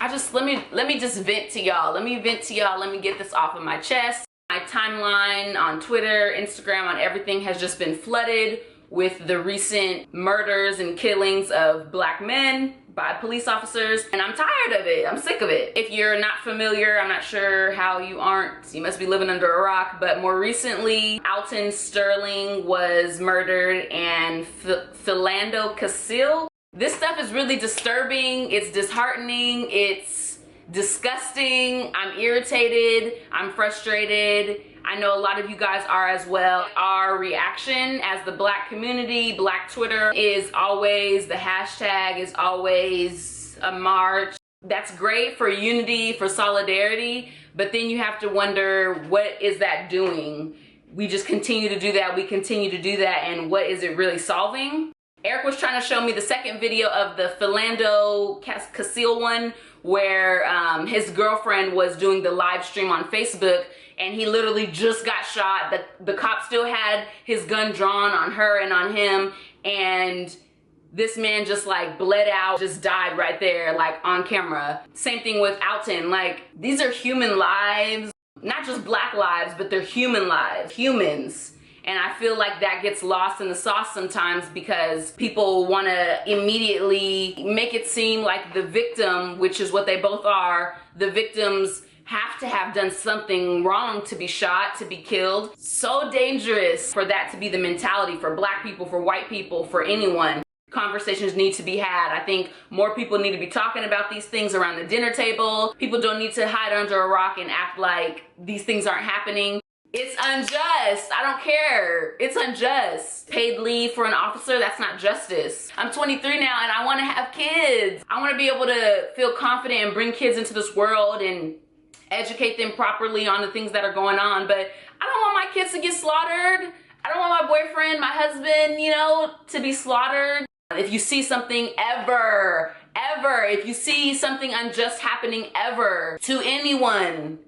let me just vent to y'all. Let me vent to y'all. Let me get this off of my chest. My timeline on Twitter, Instagram, on everything has just been flooded with the recent murders and killings of Black men by police officers, and I'm tired of it. I'm sick of it. If you're not familiar, I'm not sure how you aren't. You must be living under a rock, but more recently, Alton Sterling was murdered, and Philando Castile. This stuff is really disturbing. It's disheartening. It's disgusting. I'm irritated. I'm frustrated. I know a lot of you guys are as well. Our reaction as the Black community, Black Twitter, is always, the hashtag is always a march. That's great for unity, for solidarity, but then you have to wonder, what is that doing? We just continue to do that, we continue to do that, and what is it really solving? Eric was trying to show me the second video of the Philando Castile one, where his girlfriend was doing the live stream on Facebook, and he literally just got shot. The cop still had his gun drawn on her and on him, and this man just like bled out, just died right there, like on camera. Same thing with Alton. Like, these are human lives, not just Black lives, but they're human lives, humans. And I feel like that gets lost in the sauce sometimes because people want to immediately make it seem like the victim, which is what they both are, the victims have to have done something wrong to be shot, to be killed. So dangerous for that to be the mentality for Black people, for white people, for anyone. Conversations need to be had. I think more people need to be talking about these things around the dinner table. People don't need to hide under a rock and act like these things aren't happening. It's unjust. I don't care. It's unjust. Paid leave for an officer, that's not justice. I'm 23 now and I want to have kids. I want to be able to feel confident and bring kids into this world and educate them properly on the things that are going on, but I don't want my kids to get slaughtered. I don't want my boyfriend, my husband, you know, to be slaughtered. If you see something ever, if you see something unjust happening ever to anyone,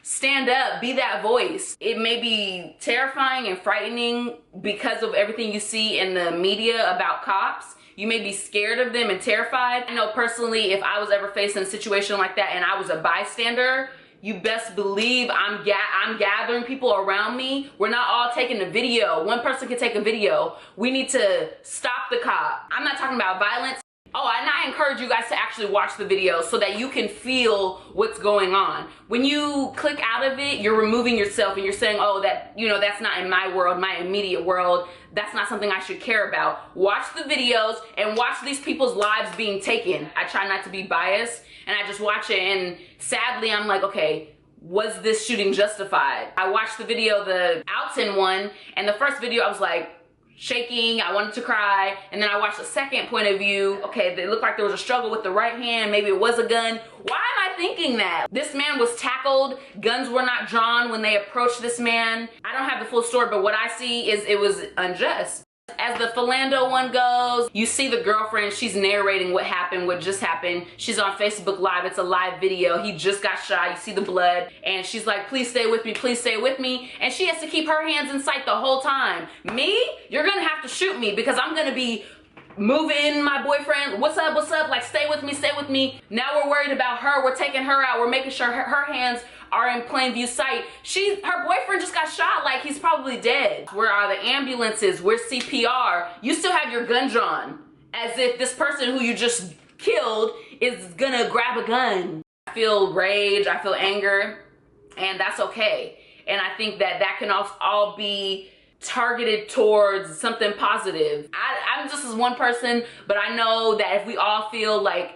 stand up, be that voice. It may be terrifying and frightening because of everything you see in the media about cops. You may be scared of them and terrified. I know personally, if I was ever facing a situation like that and I was a bystander, you best believe I'm gathering people around me. We're not all taking a video. One person can take a video. We need to stop the cop. I'm not talking about violence. Oh, and I encourage you guys to actually watch the video so that you can feel what's going on. When you click out of it, you're removing yourself and you're saying, oh, that, you know, that's not in my world, my immediate world. That's not something I should care about. Watch the videos and watch these people's lives being taken. I try not to be biased and I just watch it, and sadly I'm like, okay, was this shooting justified? I watched the video, the Alton one, and the first video I was like, shaking, I wanted to cry, and then I watched the second point of view. Okay, it looked like there was a struggle with the right hand, maybe it was a gun. Why am I thinking that? This man was tackled, guns were not drawn when they approached this man. I don't have the full story, but what I see is it was unjust. As the Philando one goes, you see the girlfriend, she's narrating what happened, what just happened. She's on Facebook Live, it's a live video. He just got shot, you see the blood, and she's like, please stay with me, please stay with me. And she has to keep her hands in sight the whole time. Me? You're gonna have to shoot me because I'm gonna be moving my boyfriend. What's up? Like, stay with me, stay with me. Now we're worried about her, we're taking her out, we're making sure her hands are in plain view sight. Her boyfriend just got shot, like he's probably dead. Where are the ambulances? Where's CPR? You still have your gun drawn, as if this person who you just killed is gonna grab a gun. I feel rage, I feel anger, and that's okay. And I think that that can all be targeted towards something positive. I'm just as one person, but I know that if we all feel like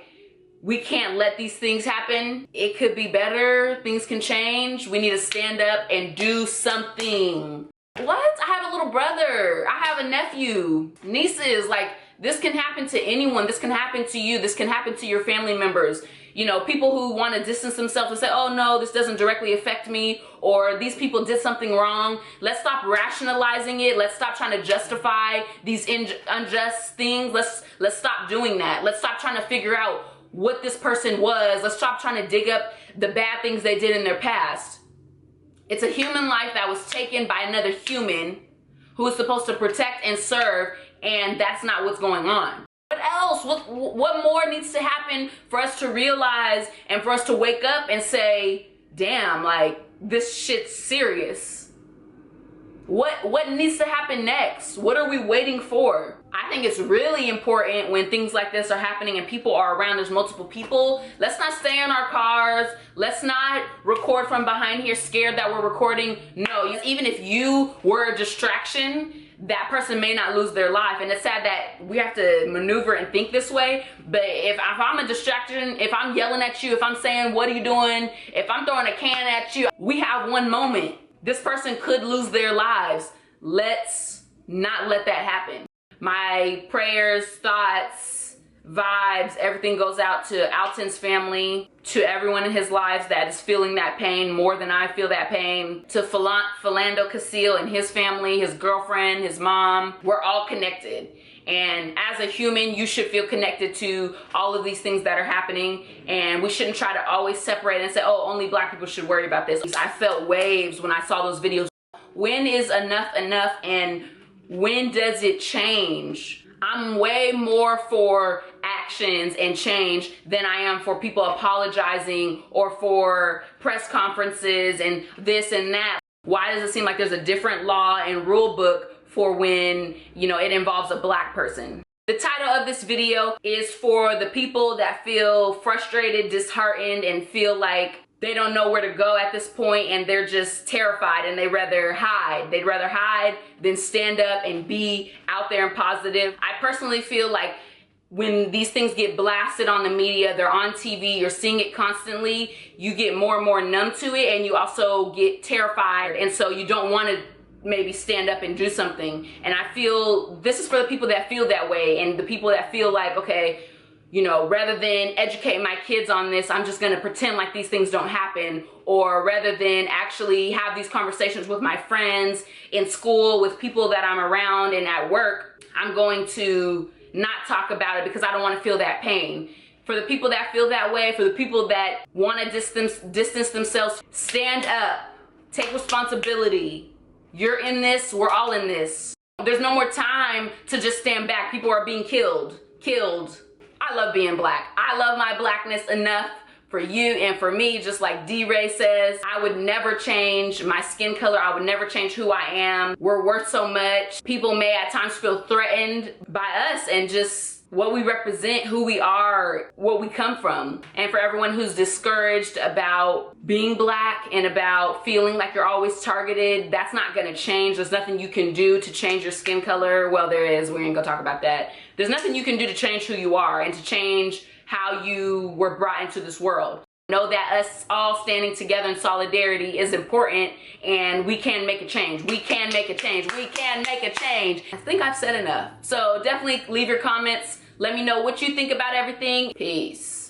we can't let these things happen, it could be better, things can change. We need to stand up and do something. What? I have a little brother, I have a nephew, nieces, like this can happen to anyone. This can happen to you, this can happen to your family members. You know, people who want to distance themselves and say, oh no, this doesn't directly affect me, or these people did something wrong. Let's stop rationalizing it. Let's stop trying to justify these unjust things. Let's stop doing that. Let's stop trying to figure out what this person was. Let's stop trying to dig up the bad things they did in their past. It's a human life that was taken by another human who is supposed to protect and serve, and that's not what's going on. else? What more needs to happen for us to realize and for us to wake up and say, damn, like, this shit's serious? What needs to happen next? What are we waiting for? I think it's really important when things like this are happening and people are around, there's multiple people. Let's not stay in our cars. Let's not record from behind here scared that we're recording. No, even if you were a distraction, that person may not lose their life. And it's sad that we have to maneuver and think this way. But if I'm a distraction, if I'm yelling at you, if I'm saying, what are you doing? If I'm throwing a can at you, we have one moment. This person could lose their lives. Let's not let that happen. My prayers, thoughts, vibes, everything goes out to Alton's family, to everyone in his lives that is feeling that pain more than I feel that pain, to Philando Castile and his family, his girlfriend, his mom. We're all connected. And as a human, you should feel connected to all of these things that are happening. And we shouldn't try to always separate and say, oh, only black people should worry about this. I felt waves when I saw those videos. When is enough enough, and when does it change? I'm way more for actions and change than I am for people apologizing or for press conferences and this and that. Why does it seem like there's a different law and rule book for when, you know, it involves a black person? The title of this video is for the people that feel frustrated, disheartened, and feel like they don't know where to go at this point, and they're just terrified and they'd rather hide. They'd rather hide than stand up and be out there and positive. I personally feel like when these things get blasted on the media, they're on TV, you're seeing it constantly, you get more and more numb to it, and you also get terrified, and so you don't want to maybe stand up and do something. And I feel this is for the people that feel that way, and the people that feel like, okay, you know, rather than educate my kids on this, I'm just gonna pretend like these things don't happen. Or rather than actually have these conversations with my friends in school, with people that I'm around and at work, I'm going to not talk about it because I don't want to feel that pain. For the people that feel that way, for the people that want to distance themselves, stand up, take responsibility. You're in this, we're all in this. There's no more time to just stand back. People are being killed. I love being black. I love my blackness enough for you and for me, just like D-Ray says. I would never change my skin color. I would never change who I am. We're worth so much. People may at times feel threatened by us and just what we represent, who we are, what we come from. And for everyone who's discouraged about being black and about feeling like you're always targeted, that's not gonna change. There's nothing you can do to change your skin color. Well, there is, we ain't gonna talk about that. There's nothing you can do to change who you are and to change how you were brought into this world. Know that us all standing together in solidarity is important, and we can make a change. We can make a change. We can make a change. I think I've said enough. So definitely leave your comments. Let me know what you think about everything. Peace.